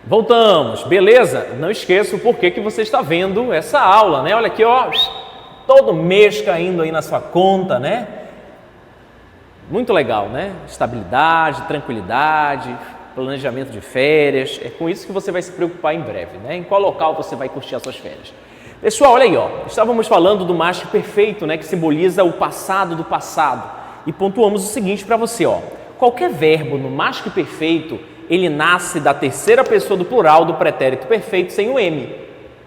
Voltamos, beleza? Não esqueça o porquê que você está vendo essa aula, né? Olha aqui, ó, todo mês caindo aí na sua conta, né? Muito legal, né? Estabilidade, tranquilidade, planejamento de férias. É com isso que você vai se preocupar em breve, né? Em qual local você vai curtir as suas férias. Pessoal, olha aí, ó. Estávamos falando do mágico perfeito, né? Que simboliza o passado do passado. E pontuamos o seguinte para você, ó. Qualquer verbo no mágico perfeito, ele nasce da terceira pessoa do plural do pretérito perfeito sem o M.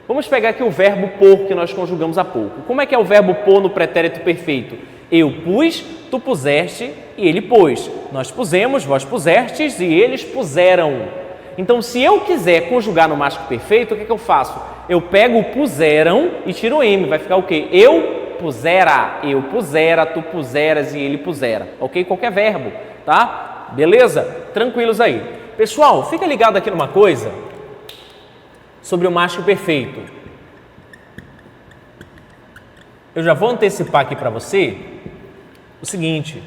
Vamos pegar aqui o verbo pôr que nós conjugamos há pouco. Como é que é o verbo pôr no pretérito perfeito? Eu pus, tu puseste e ele pôs. Nós pusemos, vós pusestes e eles puseram. Então, se eu quiser conjugar no mágico perfeito, o que eu faço? Eu pego o puseram e tiro o M. Vai ficar o quê? Eu pusera, tu puseras e ele pusera. Ok? Qualquer verbo, tá? Beleza? Tranquilos aí. Pessoal, fica ligado aqui numa coisa sobre o mágico perfeito. Eu já vou antecipar aqui para você o seguinte.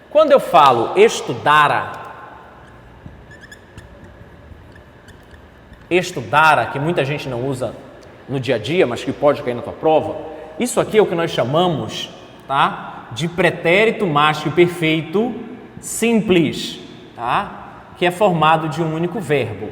Quando eu falo estudara, que muita gente não usa no dia a dia, mas que pode cair na tua prova, isso aqui é o que nós chamamos, tá, de pretérito mágico perfeito simples, tá? Que é formado de um único verbo.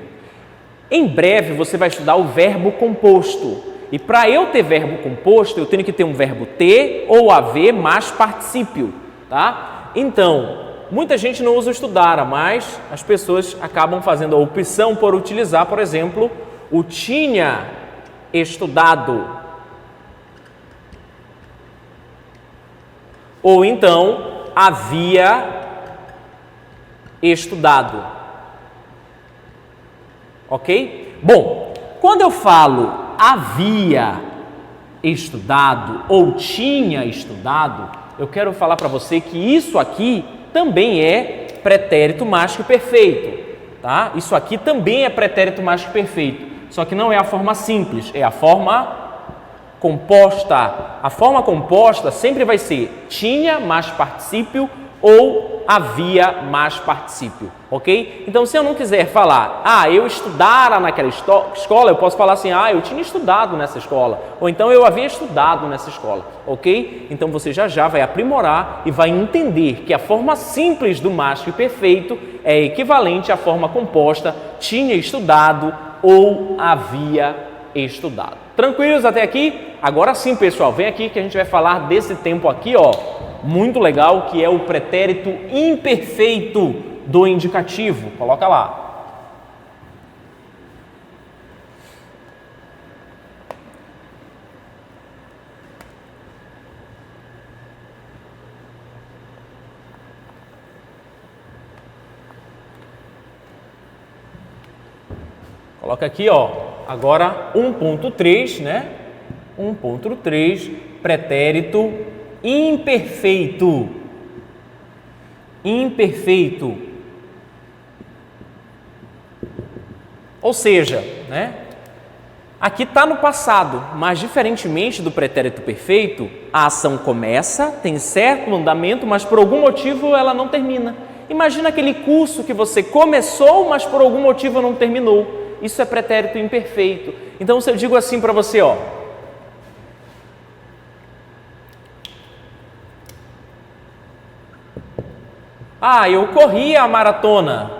Em breve você vai estudar o verbo composto. E para eu ter verbo composto, eu tenho que ter um verbo ter ou haver mais particípio, tá? Então, muita gente não usa o estudara, mas as pessoas acabam fazendo a opção por utilizar, por exemplo, o tinha estudado. Ou então, havia estudado. Ok? Bom, quando eu falo havia estudado ou tinha estudado, eu quero falar para você que isso aqui também é pretérito mágico perfeito, tá? Isso aqui também é pretérito mágico perfeito, só que não é a forma simples, é a forma composta. A forma composta sempre vai ser tinha mais particípio ou havia mais particípio, ok? Então, se eu não quiser falar, eu estudara naquela escola, eu posso falar assim, eu tinha estudado nessa escola, ou então eu havia estudado nessa escola, ok? Então, você já vai aprimorar e vai entender que a forma simples do mágico perfeito é equivalente à forma composta tinha estudado ou havia estudado. Tranquilos até aqui? Agora sim, pessoal, vem aqui que a gente vai falar desse tempo aqui, ó, muito legal, que é o pretérito imperfeito do indicativo. Coloca lá. Coloca aqui, ó, agora 1.3, né? 1.3, pretérito imperfeito. Imperfeito. Ou seja, né? Aqui está no passado, mas diferentemente do pretérito perfeito, a ação começa, tem certo andamento, mas por algum motivo ela não termina. Imagina aquele curso que você começou, mas por algum motivo não terminou. Isso é pretérito imperfeito. Então, se eu digo assim para você, ó, eu corri a maratona.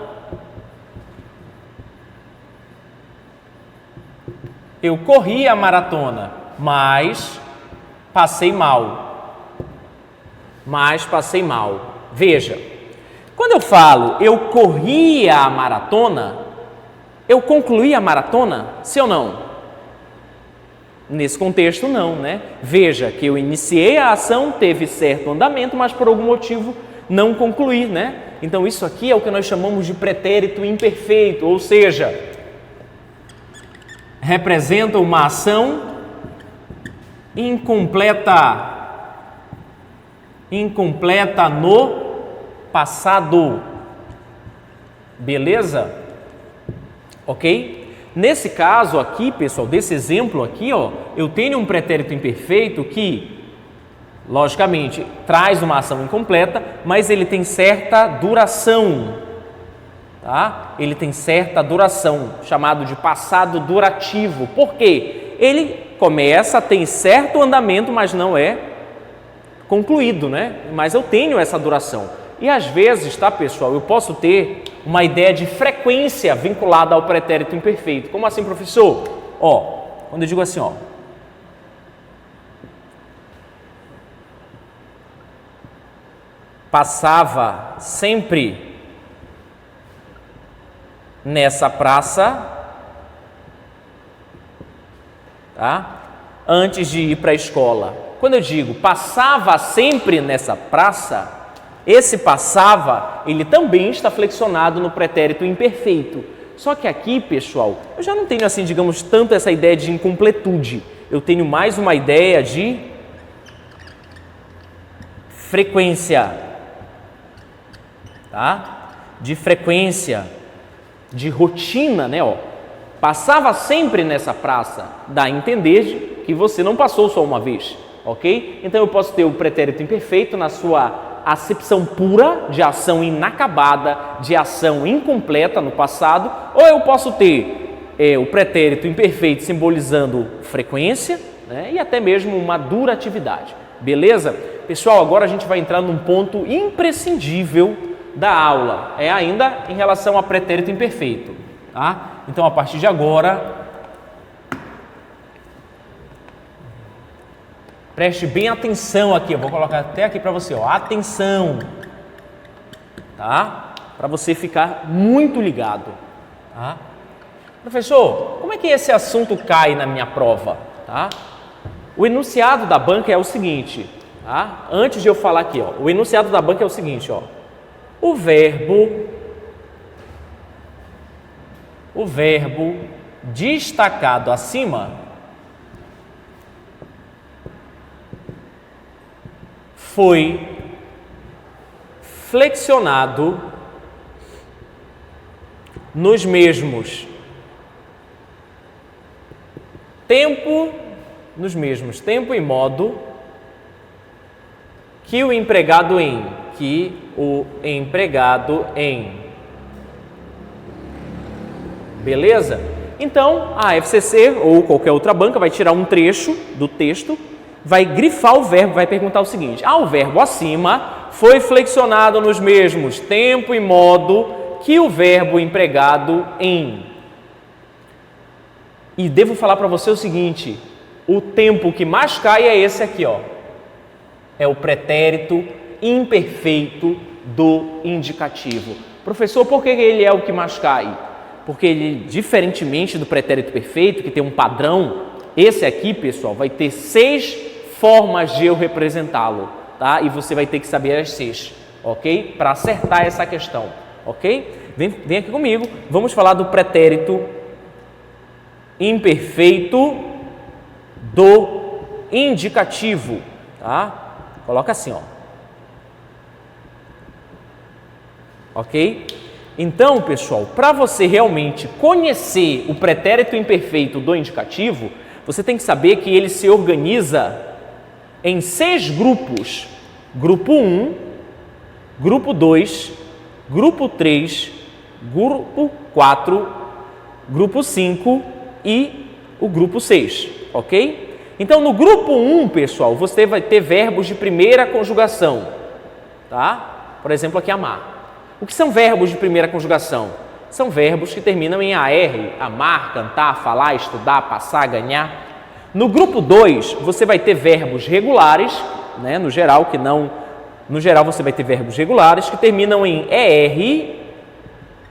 Eu corri a maratona, mas passei mal. Veja, quando eu falo eu corri a maratona, eu concluí a maratona, sim ou não? Nesse contexto, não, né? Veja que eu iniciei a ação, teve certo andamento, mas por algum motivo não concluí, né? Então, isso aqui é o que nós chamamos de pretérito imperfeito, ou seja, representa uma ação incompleta no passado. Beleza? Ok? Nesse caso aqui, pessoal, desse exemplo aqui, ó, eu tenho um pretérito imperfeito que Logicamente, traz uma ação incompleta, mas ele tem certa duração, tá? Ele tem certa duração, chamado de passado durativo. Por quê? Ele começa, tem certo andamento, mas não é concluído, né? Mas eu tenho essa duração. E às vezes, tá, pessoal, eu posso ter uma ideia de frequência vinculada ao pretérito imperfeito. Como assim, professor? Ó, quando eu digo assim, ó, passava sempre nessa praça, tá? Antes de ir para a escola. Quando eu digo passava sempre nessa praça, esse passava, ele também está flexionado no pretérito imperfeito. Só que aqui, pessoal, eu já não tenho assim, digamos, tanto essa ideia de incompletude. Eu tenho mais uma ideia de frequência, tá? De frequência, de rotina, né? Ó, passava sempre nessa praça, dá a entender que você não passou só uma vez, ok? Então eu posso ter o pretérito imperfeito na sua acepção pura de ação inacabada, de ação incompleta no passado, ou eu posso ter o pretérito imperfeito simbolizando frequência, né? E até mesmo uma duratividade, beleza? Pessoal, agora a gente vai entrar num ponto imprescindível da aula, é ainda em relação a pretérito imperfeito, tá? Então, a partir de agora, preste bem atenção aqui, eu vou colocar até aqui para você, ó, atenção, tá? Para você ficar muito ligado, tá? Professor, como é que esse assunto cai na minha prova, tá? O enunciado da banca é o seguinte, tá? Antes de eu falar aqui, ó, o enunciado da banca é o seguinte, ó, o verbo destacado acima foi flexionado nos mesmos tempo e modo que o empregado em. Beleza? Então, a FCC ou qualquer outra banca vai tirar um trecho do texto, vai grifar o verbo, vai perguntar o seguinte: o verbo acima foi flexionado nos mesmos tempo e modo que o verbo empregado em. E devo falar para você o seguinte: o tempo que mais cai é esse aqui, ó. É o pretérito imperfeito do indicativo. Professor, por que ele é o que mais cai? Porque ele, diferentemente do pretérito perfeito, que tem um padrão, esse aqui, pessoal, vai ter 6 formas de eu representá-lo, tá? E você vai ter que saber as 6, ok? Para acertar essa questão, ok? Vem aqui comigo, vamos falar do pretérito imperfeito do indicativo, tá? Coloca assim, ó. Ok? Então, pessoal, para você realmente conhecer o pretérito imperfeito do indicativo, você tem que saber que ele se organiza em 6 grupos. Grupo 1, grupo 2, grupo 3, grupo 4, grupo 5 e o grupo 6, ok? Então, no grupo 1, pessoal, você vai ter verbos de primeira conjugação, tá? Por exemplo, aqui amar. O que são verbos de primeira conjugação? São verbos que terminam em AR, amar, cantar, falar, estudar, passar, ganhar. No grupo 2, você vai ter verbos regulares, né? No geral você vai ter verbos regulares que terminam em ER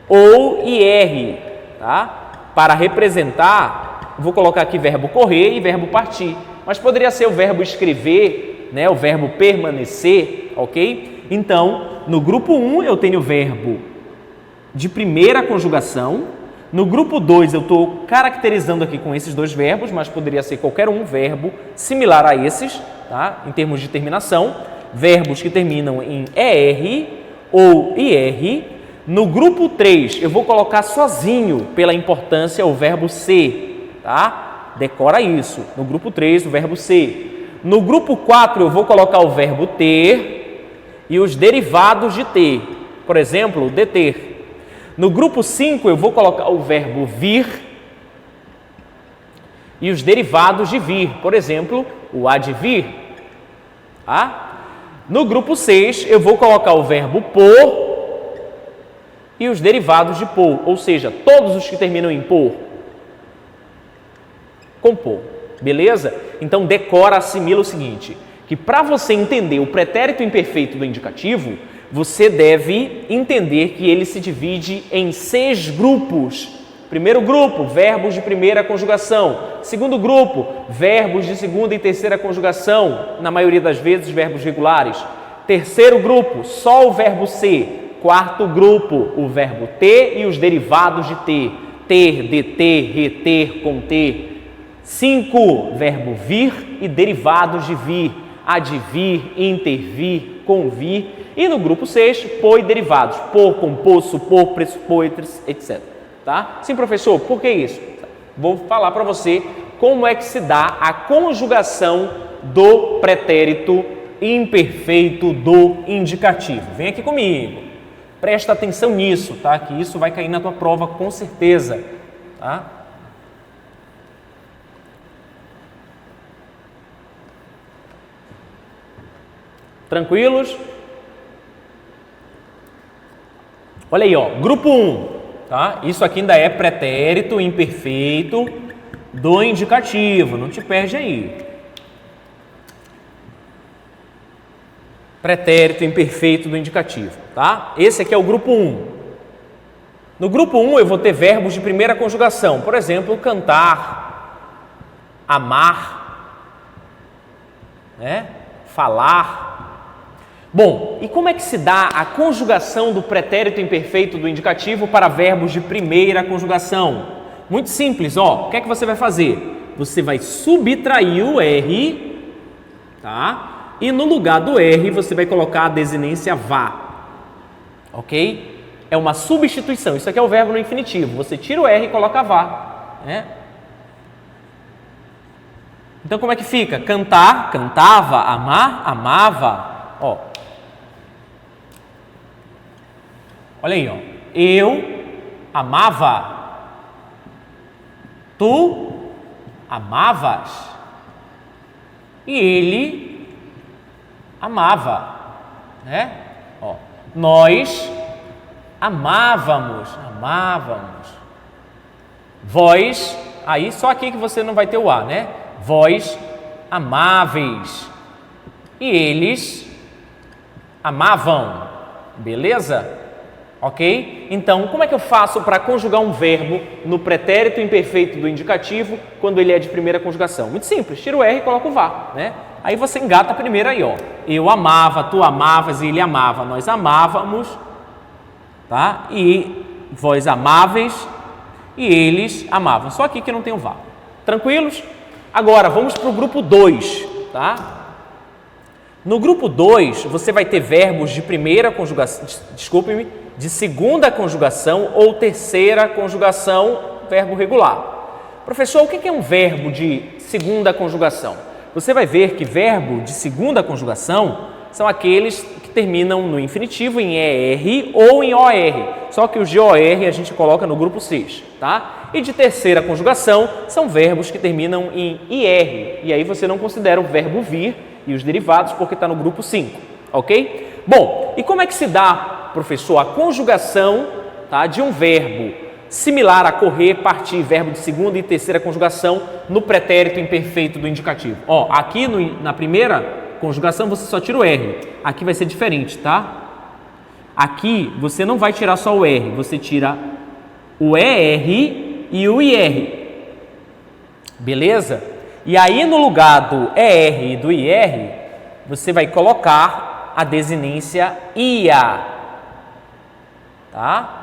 ou IR, tá? Para representar, vou colocar aqui verbo correr e verbo partir, mas poderia ser o verbo escrever, né? O verbo permanecer, ok? Então, no grupo 1 eu tenho verbo de primeira conjugação, no grupo 2 eu estou caracterizando aqui com esses 2 verbos, mas poderia ser qualquer um verbo similar a esses, tá? Em termos de terminação, verbos que terminam em ER ou IR. No grupo 3 eu vou colocar sozinho, pela importância, o verbo ser, tá? Decora isso. No grupo 3, o verbo ser. No grupo 4 eu vou colocar o verbo ter e os derivados de ter. Por exemplo, deter. No grupo 5 eu vou colocar o verbo vir e os derivados de vir. Por exemplo, o advir. Tá? No grupo 6 eu vou colocar o verbo por e os derivados de por, ou seja, todos os que terminam em por, com por. Beleza? Então decora, assimila o seguinte, que para você entender o pretérito imperfeito do indicativo, você deve entender que ele se divide em 6 grupos. Primeiro grupo, verbos de primeira conjugação. Segundo grupo, verbos de segunda e terceira conjugação, na maioria das vezes verbos regulares. Terceiro grupo, só o verbo ser. Quarto grupo, o verbo ter e os derivados de ter. Ter, deter, reter, conter. 5, verbo vir e derivados de vir, advir, intervir, convir. E no grupo 6, por e derivados, por, compor, supor, pressupor, etc. Tá? Sim, professor, por que isso? Vou falar para você como é que se dá a conjugação do pretérito imperfeito do indicativo. Vem aqui comigo, presta atenção nisso, tá? Que isso vai cair na tua prova com certeza, tá? Tranquilos? Olha aí, ó, grupo 1, tá? Isso aqui ainda é pretérito imperfeito do indicativo, não te perde aí. Pretérito imperfeito do indicativo, tá? Esse aqui é o grupo 1. No grupo 1 eu vou ter verbos de primeira conjugação, por exemplo, cantar, amar, né? Falar. Bom, e como é que se dá a conjugação do pretérito imperfeito do indicativo para verbos de primeira conjugação? Muito simples, ó. O que é que você vai fazer? Você vai subtrair o R, tá? E no lugar do R você vai colocar a desinência vá, ok? É uma substituição. Isso aqui é o verbo no infinitivo. Você tira o R e coloca vá, né? Então como é que fica? Cantar, cantava, amar, amava, ó. Olha aí, ó. Eu amava. Tu amavas. E ele amava, né? Ó, nós amávamos. Vós, aí só aqui que você não vai ter o A, né? Vós amáveis. E eles amavam. Beleza? Ok? Então, como é que eu faço para conjugar um verbo no pretérito imperfeito do indicativo quando ele é de primeira conjugação? Muito simples, tira o R e coloca o vá, né? Aí você engata primeiro aí, ó. Eu amava, tu amavas e ele amava. Nós amávamos, tá? E vós amáveis e eles amavam. Só aqui que não tem o vá. Tranquilos? Agora, vamos para o grupo 2, tá? No grupo 2, você vai ter verbos de primeira conjugação, desculpe-me, de segunda conjugação ou terceira conjugação, verbo regular. Professor, o que é um verbo de segunda conjugação? Você vai ver que verbo de segunda conjugação são aqueles que terminam no infinitivo em ER ou em OR, só que os de OR a gente coloca no grupo 6, tá? E de terceira conjugação são verbos que terminam em IR, e aí você não considera o verbo vir e os derivados porque está no grupo 5, ok? Bom, e como é que se dá, professor, a conjugação, tá, de um verbo similar a correr, partir, verbo de segunda e terceira conjugação no pretérito imperfeito do indicativo? Ó, aqui na primeira conjugação você só tira o R, aqui vai ser diferente, tá? Aqui você não vai tirar só o R, você tira o ER e o IR, beleza? E aí no lugar do ER e do IR, você vai colocar a desinência IA, tá?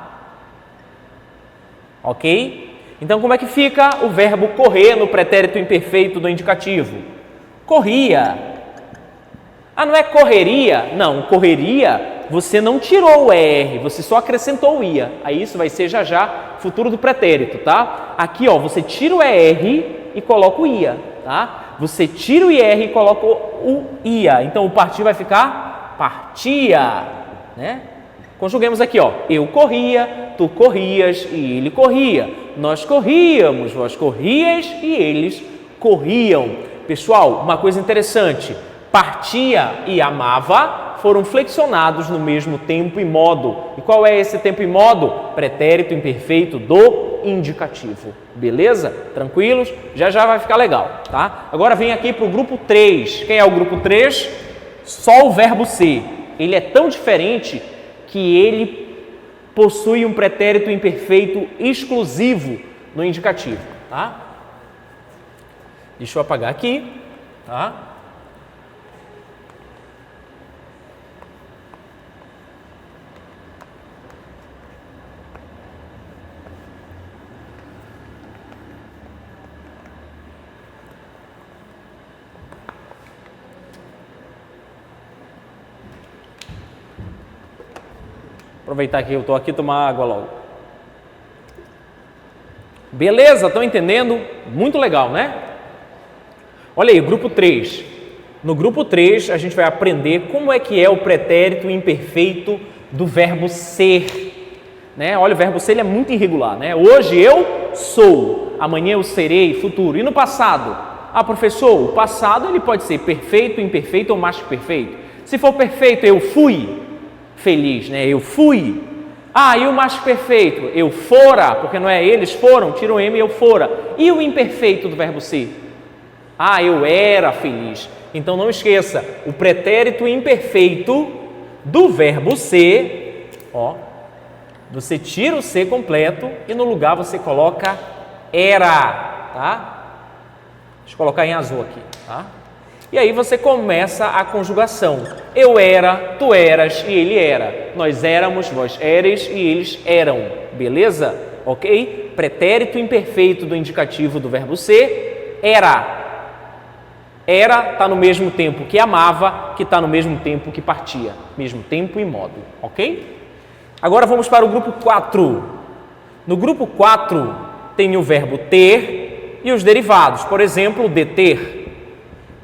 Ok? Então como é que fica o verbo correr no pretérito imperfeito do indicativo? Corria. Ah, não é correria? Não, correria, você não tirou o ER, você só acrescentou o IA. Aí isso vai ser já futuro do pretérito, tá? Aqui, ó, você tira o ER e coloca o IA, tá? você tira o IR e coloca o IA. Então, o partir vai ficar partia, né? Conjuguemos aqui, ó. Eu corria, tu corrias e ele corria. Nós corríamos, vós corrias e eles corriam. Pessoal, uma coisa interessante. Partia e amava foram flexionados no mesmo tempo e modo. E qual é esse tempo e modo? Pretérito imperfeito do indicativo. Beleza? Tranquilos? Já já vai ficar legal, tá? Agora vem aqui para o grupo 3. Quem é o grupo 3? Só o verbo ser. Ele é tão diferente que ele possui um pretérito imperfeito exclusivo no indicativo, tá? Deixa eu apagar aqui, tá? Aproveitar que eu estou aqui e tomar água logo. Beleza? Estão entendendo? Muito legal, né? Olha aí, grupo 3. No grupo 3, a gente vai aprender como é que é o pretérito imperfeito do verbo ser. Né? Olha, o verbo ser ele é muito irregular, né? Hoje eu sou, amanhã eu serei, futuro. E no passado? Ah, professor, o passado ele pode ser perfeito, imperfeito ou mais que perfeito. Se for perfeito, eu fui feliz, né? Eu fui. Ah, e o mais perfeito? Eu fora, porque não é eles foram, tira o M e eu fora. E o imperfeito do verbo ser? Ah, eu era feliz. Então não esqueça, o pretérito imperfeito do verbo ser, ó, você tira o ser completo e no lugar você coloca era, tá? Deixa eu colocar em azul aqui, tá? E aí você começa a conjugação. Eu era, tu eras e ele era. Nós éramos, vós éreis e eles eram. Beleza? Ok? Pretérito imperfeito do indicativo do verbo ser, era. Era está no mesmo tempo que amava, que está no mesmo tempo que partia. Mesmo tempo e modo. Ok? Agora vamos para o grupo 4. No grupo 4 tem o verbo ter e os derivados. Por exemplo, deter.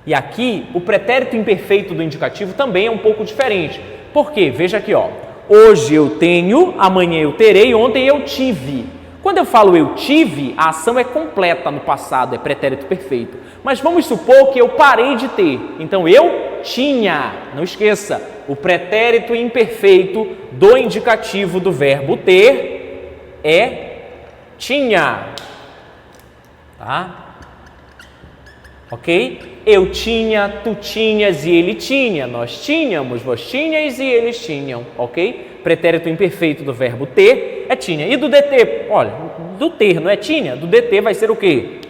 E aqui, o pretérito imperfeito do indicativo também é um pouco diferente. Por quê? Veja aqui, ó. Hoje eu tenho, amanhã eu terei, ontem eu tive. Quando eu falo eu tive, a ação é completa no passado, é pretérito perfeito. Mas vamos supor que eu parei de ter. Então, eu tinha. Não esqueça, o pretérito imperfeito do indicativo do verbo ter é tinha. Tá? Ok? Eu tinha, tu tinhas e ele tinha. Nós tínhamos, vós tinhas e eles tinham. Ok? Pretérito imperfeito do verbo ter é tinha. E do DT? Olha, do ter não é tinha? Do DT vai ser o quê?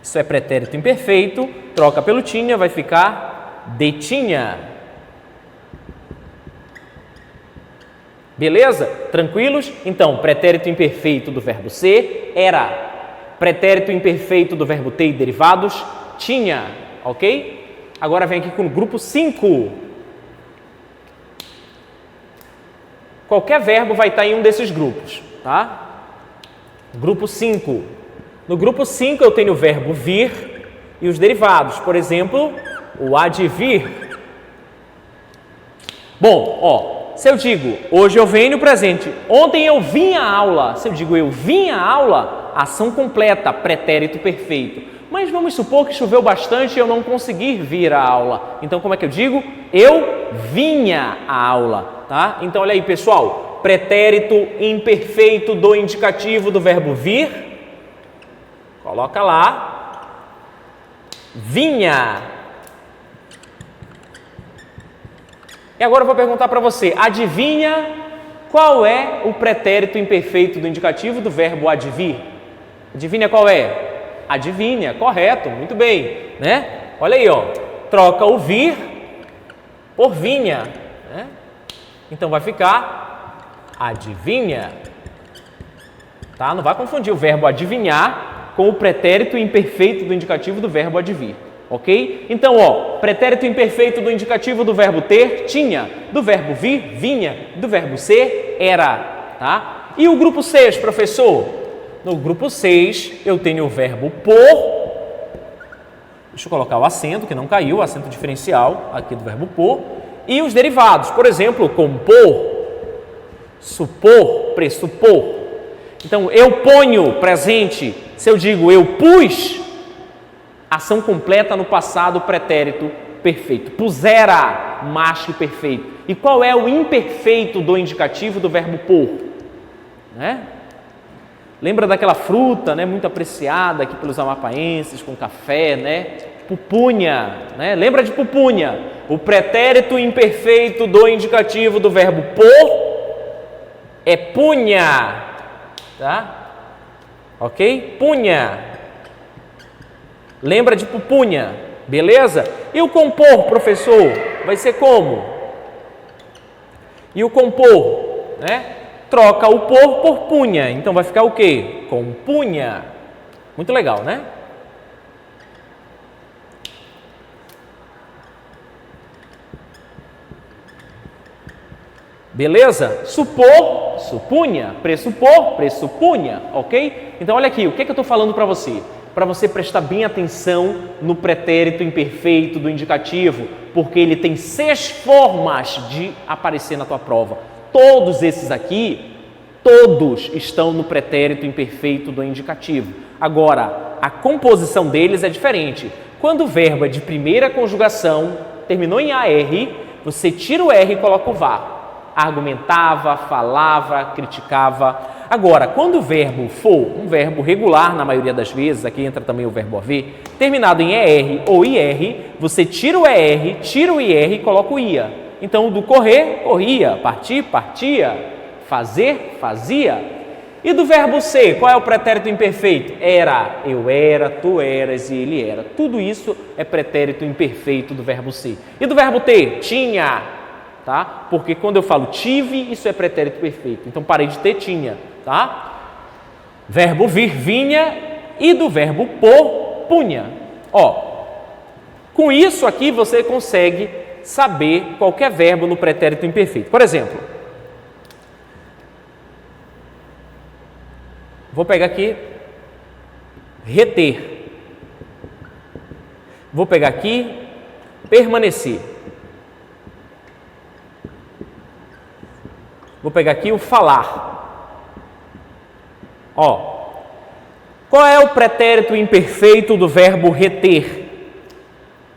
Isso é pretérito imperfeito. Troca pelo tinha, vai ficar detinha. Beleza? Tranquilos? Então, pretérito imperfeito do verbo ser era. Pretérito imperfeito do verbo ter e derivados, tinha, ok? Agora vem aqui com o grupo 5. Qualquer verbo vai estar em um desses grupos, tá? Grupo 5. No grupo 5 eu tenho o verbo vir e os derivados, por exemplo, o advir. Bom, ó, se eu digo, hoje eu venho presente, ontem eu vim à aula, se eu digo eu vim à aula, ação completa, pretérito perfeito. Mas vamos supor que choveu bastante e eu não consegui vir à aula. Então, como é que eu digo? Eu vinha à aula, tá? Então, olha aí, pessoal. Pretérito imperfeito do indicativo do verbo vir. Coloca lá. Vinha. E agora eu vou perguntar para você. Adivinha qual é o pretérito imperfeito do indicativo do verbo advir? Adivinha qual é? Adivinha, correto, muito bem, né? Olha aí, ó, troca o vir por vinha, né? Então vai ficar adivinha, tá? Não vai confundir o verbo adivinhar com o pretérito imperfeito do indicativo do verbo advir, ok? Então, ó, pretérito imperfeito do indicativo do verbo ter, tinha, do verbo vir, vinha, do verbo ser, era, tá? E o grupo 6, professor? No grupo 6, eu tenho o verbo pôr. Deixa eu colocar o acento, que não caiu, o acento diferencial aqui do verbo pôr. E os derivados, por exemplo, compor, supor, pressupor. Então, eu ponho presente, se eu digo eu pus, ação completa no passado pretérito perfeito. Pusera, macho perfeito. E qual é o imperfeito do indicativo do verbo pôr? Né? Lembra daquela fruta, né, muito apreciada aqui pelos amapaenses com café, né? Pupunha, né? Lembra de pupunha? O pretérito imperfeito do indicativo do verbo pôr é punha, tá? Ok? Punha. Lembra de pupunha, beleza? E o compor, professor, vai ser como? E o compor, né? Troca o por punha, então vai ficar o quê? Compunha. Muito legal, né? Beleza? Supor, supunha, pressupor, pressupunha, ok? Então olha aqui, o que eu estou falando para você? Para você prestar bem atenção no pretérito imperfeito do indicativo, porque ele tem 6 formas de aparecer na tua prova. Todos esses aqui, todos estão no pretérito imperfeito do indicativo. Agora, a composição deles é diferente. Quando o verbo é de primeira conjugação, terminou em AR, você tira o R e coloca o VAR. Argumentava, falava, criticava. Agora, quando o verbo for um verbo regular, na maioria das vezes, aqui entra também o verbo haver, terminado em ER ou IR, você tira o ER, tira o IR e coloca o IA. Então, do correr, corria, partir, partia, fazer, fazia. E do verbo ser, qual é o pretérito imperfeito? Era, eu era, tu eras e ele era. Tudo isso é pretérito imperfeito do verbo ser. E do verbo ter? Tinha, tá? Porque quando eu falo tive, isso é pretérito perfeito. Então, parei de ter, tinha, tá? Verbo vir, vinha. E do verbo pôr, punha. Ó, com isso aqui você consegue saber qualquer verbo no pretérito imperfeito. Por exemplo, vou pegar aqui, reter. Vou pegar aqui, permanecer. Vou pegar aqui o falar. Ó, qual é o pretérito imperfeito do verbo reter?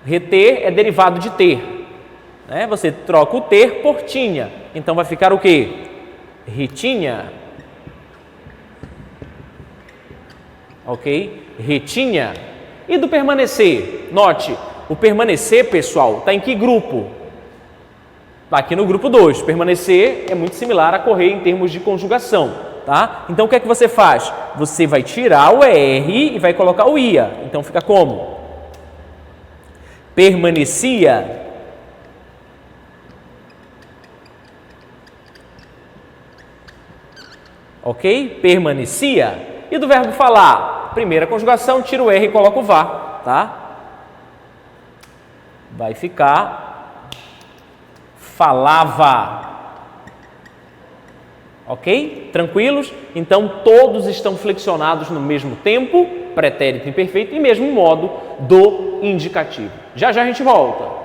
Reter é derivado de ter, né? Você troca o ter por tinha. Então vai ficar o quê? Retinha. Ok? Retinha. E do permanecer? Note, o permanecer, pessoal, está em que grupo? Está aqui no grupo 2. Permanecer é muito similar a correr em termos de conjugação, tá? Então o que é que você faz? Você vai tirar o ER e vai colocar o IA. Então fica como? Permanecia. Ok? Permanecia. E do verbo falar? Primeira conjugação, tira o R e coloca o VAR, tá? Vai ficar falava. Ok? Tranquilos? Então, todos estão flexionados no mesmo tempo, pretérito imperfeito, e mesmo modo do indicativo. Já já a gente volta.